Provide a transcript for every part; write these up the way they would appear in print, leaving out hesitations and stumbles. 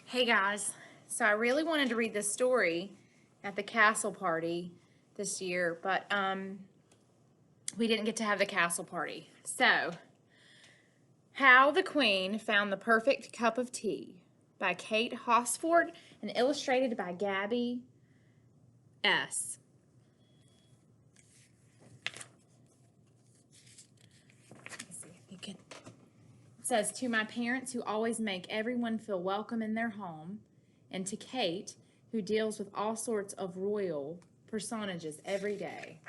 Hey guys, so I really wanted to read this story at the castle party this year, but we didn't get to have the castle party. So, How the Queen Found the Perfect Cup of Tea by Kate Hosford and illustrated by Gabi S. Let's see if you can. It says, to my parents who always make everyone feel welcome in their home, and to Kate, who deals with all sorts of royal personages every day.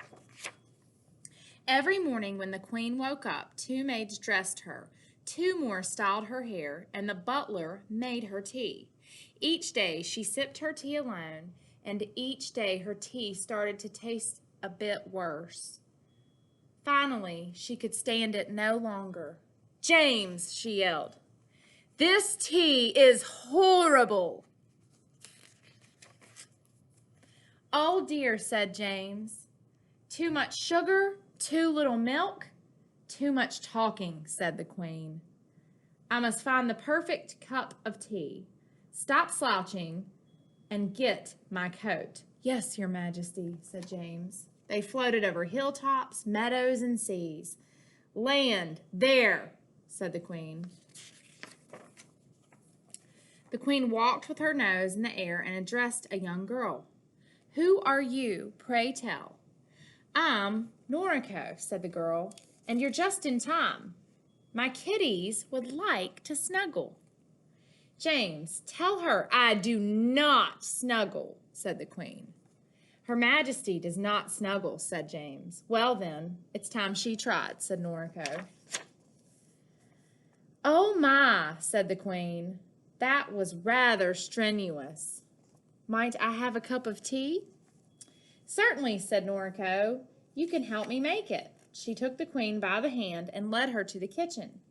Every morning when the Queen woke up, 2 maids dressed her, 2 more styled her hair, and the butler made her tea. Each day she sipped her tea alone, and each day her tea started to taste a bit worse. Finally, she could stand it no longer. James, she yelled, this tea is horrible. Oh dear, said James. Too much sugar, too little milk, too much talking, said the Queen. I must find the perfect cup of tea. Stop slouching and get my coat. Yes, Your Majesty, said James. They floated over hilltops, meadows, and seas. Land, there, said the Queen. The Queen walked with her nose in the air and addressed a young girl. Who are you, pray tell? I'm Noriko, said the girl, and you're just in time. My kitties would like to snuggle. James, tell her I do not snuggle, said the Queen. Her Majesty does not snuggle, said James. Well then, it's time she tried, said Noriko. Oh my, said the Queen. That was rather strenuous. Might I have a cup of tea? Certainly, said Noriko. You can help me make it. She took the Queen by the hand and led her to the kitchen.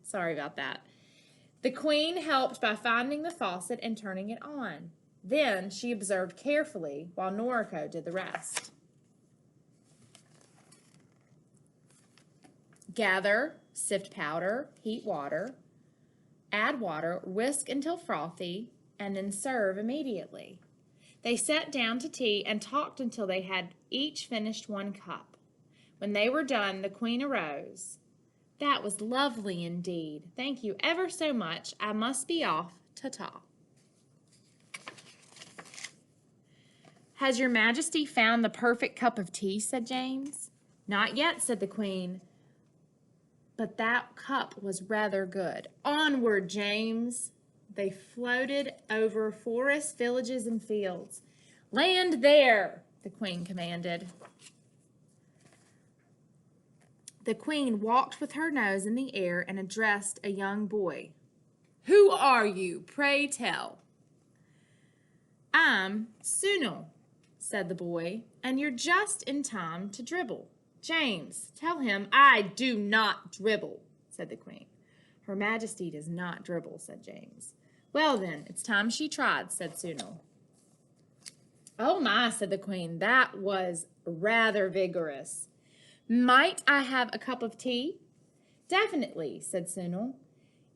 Sorry about that. The Queen helped by finding the faucet and turning it on. Then she observed carefully while Noriko did the rest. Gather, sift powder, heat water, add water, whisk until frothy, and then serve immediately. They sat down to tea and talked until they had each finished 1 cup. When they were done, the Queen arose. That was lovely indeed. Thank you ever so much. I must be off. Ta-ta. Has Your Majesty found the perfect cup of tea, said James. Not yet, said the Queen. But that cup was rather good. Onward, James. They floated over forests, villages, and fields. Land there, the Queen commanded. The Queen walked with her nose in the air and addressed a young boy. Who are you, pray tell? I'm Sunil, said the boy, and you're just in time to dribble. James, tell him I do not dribble, said the Queen. Her Majesty does not dribble, said James. Well then, it's time she tried, said Sunil. Oh my, said the Queen, that was rather vigorous. Might I have a cup of tea? Definitely, said Sunil.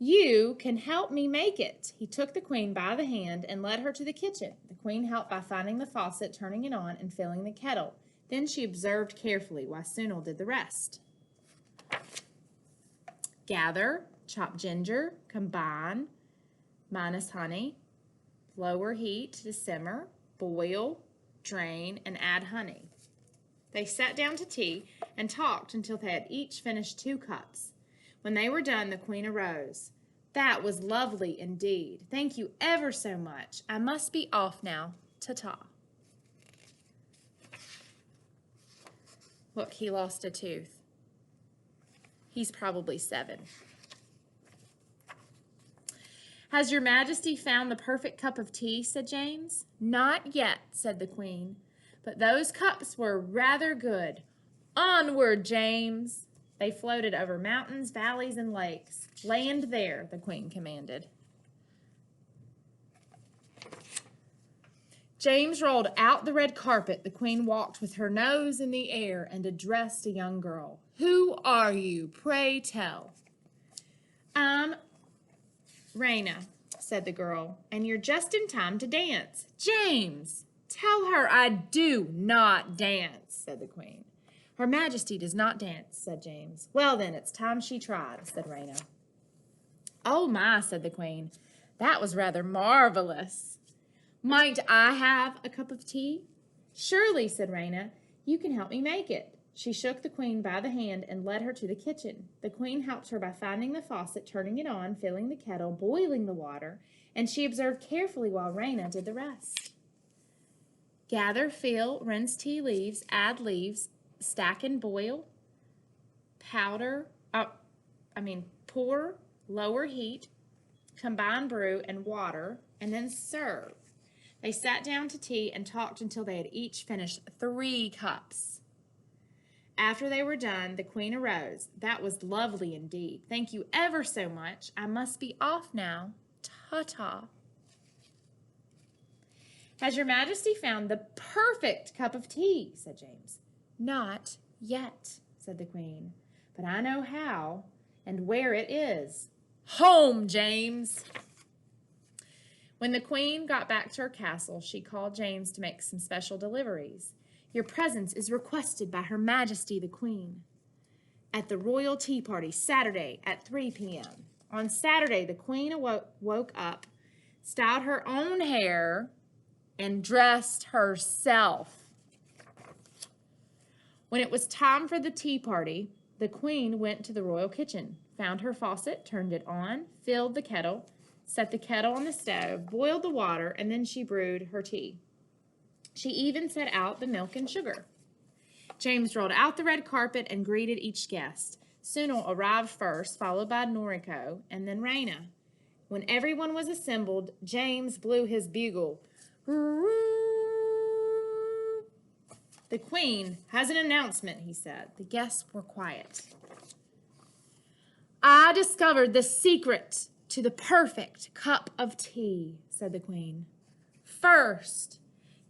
You can help me make it. He took the Queen by the hand and led her to the kitchen. The Queen helped by finding the faucet, turning it on, and filling the kettle. Then she observed carefully while Sunil did the rest. Gather, chop ginger, combine, minus honey, lower heat to simmer, boil, drain, and add honey. They sat down to tea and talked until they had each finished 2 cups. When they were done, the Queen arose. That was lovely indeed. Thank you ever so much. I must be off now. Ta-ta. Look, he lost a tooth. He's probably 7. Has Your Majesty found the perfect cup of tea, said James. Not yet, said the Queen, but those cups were rather good. Onward, James. They floated over mountains, valleys, and lakes. Land there, the Queen commanded. James rolled out the red carpet. The Queen walked with her nose in the air and addressed a young girl. Who are you, pray tell? I'm Raina, said the girl, and you're just in time to dance. James, tell her I do not dance, said the queen. Her Majesty does not dance, said James. Well, then, it's time she tried, said Raina. Oh, my, said the queen. That was rather marvelous. Might I have a cup of tea? Surely, said Raina. You can help me make it. She shook the queen by the hand and led her to the kitchen. The queen helped her by finding the faucet, turning it on, filling the kettle, boiling the water, and she observed carefully while Raina did the rest. Gather, fill, rinse tea leaves, add leaves, stack and boil, pour, lower heat, combine brew and water, and then serve. They sat down to tea and talked until they had each finished 3 cups. After they were done, the queen arose. That was lovely indeed. Thank you ever so much. I must be off now. Ta-ta. Has your Majesty found the perfect cup of tea? Said James. Not yet, said the queen. But I know how and where it is. Home, James. When the queen got back to her castle, she called James to make some special deliveries. Your presence is requested by Her Majesty the Queen at the royal tea party Saturday at 3 p.m. On Saturday, the queen woke up, styled her own hair, and dressed herself. When it was time for the tea party, the queen went to the royal kitchen, found her faucet, turned it on, filled the kettle, set the kettle on the stove, boiled the water, and then she brewed her tea. She even set out the milk and sugar. James rolled out the red carpet and greeted each guest. Sunil arrived first, followed by Noriko, and then Raina. When everyone was assembled, James blew his bugle. The queen has an announcement, he said. The guests were quiet. I discovered the secret to the perfect cup of tea, said the queen. First,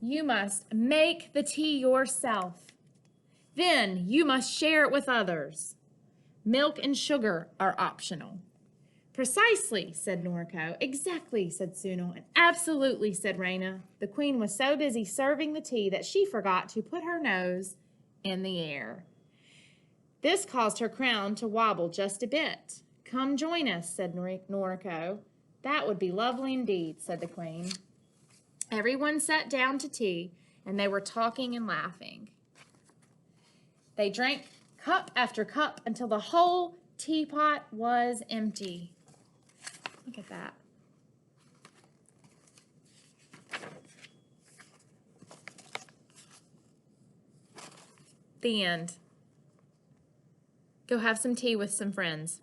you must make the tea yourself. Then you must share it with others. Milk and sugar are optional. Precisely, said Noriko. Exactly, said Sunil. And absolutely, said Raina. The queen was so busy serving the tea that she forgot to put her nose in the air. This caused her crown to wobble just a bit. Come join us, said Noriko. That would be lovely indeed, said the queen. Everyone sat down to tea, and they were talking and laughing. They drank cup after cup until the whole teapot was empty. Look at that. The end. Go have some tea with some friends.